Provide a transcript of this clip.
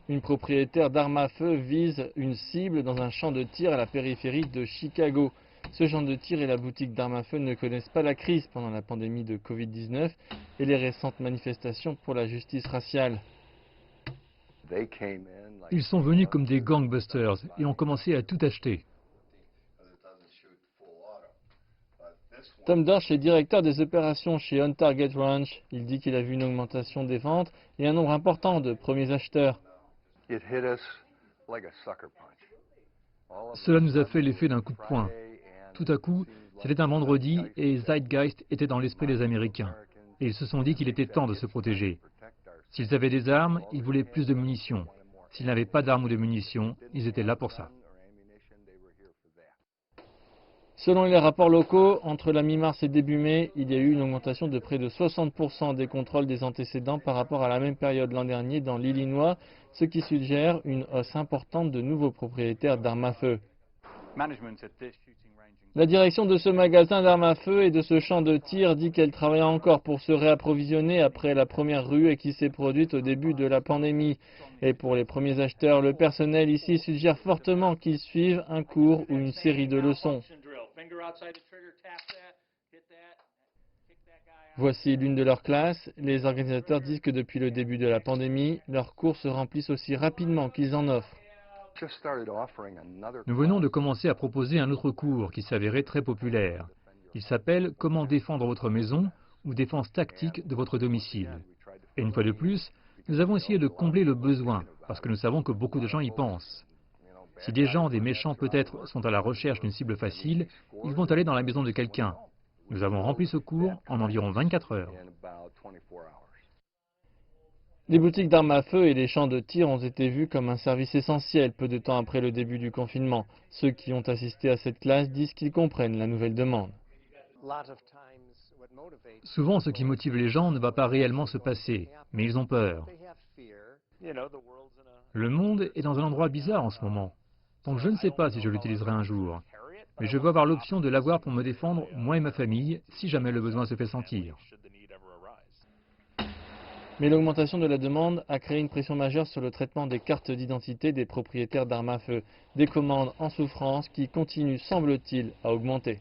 Une propriétaire d'armes à feu vise une cible dans un champ de tir à la périphérie de Chicago. Ce champ de tir et la boutique d'armes à feu ne connaissent pas la crise pendant la pandémie de Covid-19 et les récentes manifestations pour la justice raciale. Ils sont venus comme des gangbusters et ont commencé à tout acheter. Tom Dorsch est directeur des opérations chez On Target Ranch. Il dit qu'il a vu une augmentation des ventes et un nombre important de premiers acheteurs. Cela nous a fait l'effet d'un coup de poing. Tout à coup, c'était un vendredi et Zeitgeist était dans l'esprit des Américains. Et ils se sont dit qu'il était temps de se protéger. S'ils avaient des armes, ils voulaient plus de munitions. S'ils n'avaient pas d'armes ou de munitions, ils étaient là pour ça. Selon les rapports locaux, entre la mi-mars et début mai, il y a eu une augmentation de près de 60% des contrôles des antécédents par rapport à la même période l'an dernier dans l'Illinois, ce qui suggère une hausse importante de nouveaux propriétaires d'armes à feu. La direction de ce magasin d'armes à feu et de ce champ de tir dit qu'elle travaille encore pour se réapprovisionner après la première ruée qui s'est produite au début de la pandémie. Et pour les premiers acheteurs, le personnel ici suggère fortement qu'ils suivent un cours ou une série de leçons. Voici l'une de leurs classes. Les organisateurs disent que depuis le début de la pandémie, leurs cours se remplissent aussi rapidement qu'ils en offrent. Nous venons de commencer à proposer un autre cours qui s'avérait très populaire. Il s'appelle « Comment défendre votre maison » ou « Défense tactique de votre domicile ». Et une fois de plus, nous avons essayé de combler le besoin, parce que nous savons que beaucoup de gens y pensent. Si des gens, des méchants peut-être, sont à la recherche d'une cible facile, ils vont aller dans la maison de quelqu'un. Nous avons rempli ce cours en environ 24 heures. Les boutiques d'armes à feu et les champs de tir ont été vus comme un service essentiel peu de temps après le début du confinement. Ceux qui ont assisté à cette classe disent qu'ils comprennent la nouvelle demande. Souvent, ce qui motive les gens ne va pas réellement se passer, mais ils ont peur. Le monde est dans un endroit bizarre en ce moment, donc je ne sais pas si je l'utiliserai un jour. Mais je veux avoir l'option de l'avoir pour me défendre, moi et ma famille, si jamais le besoin se fait sentir. Mais l'augmentation de la demande a créé une pression majeure sur le traitement des cartes d'identité des propriétaires d'armes à feu, des commandes en souffrance qui continuent, semble-t-il, à augmenter.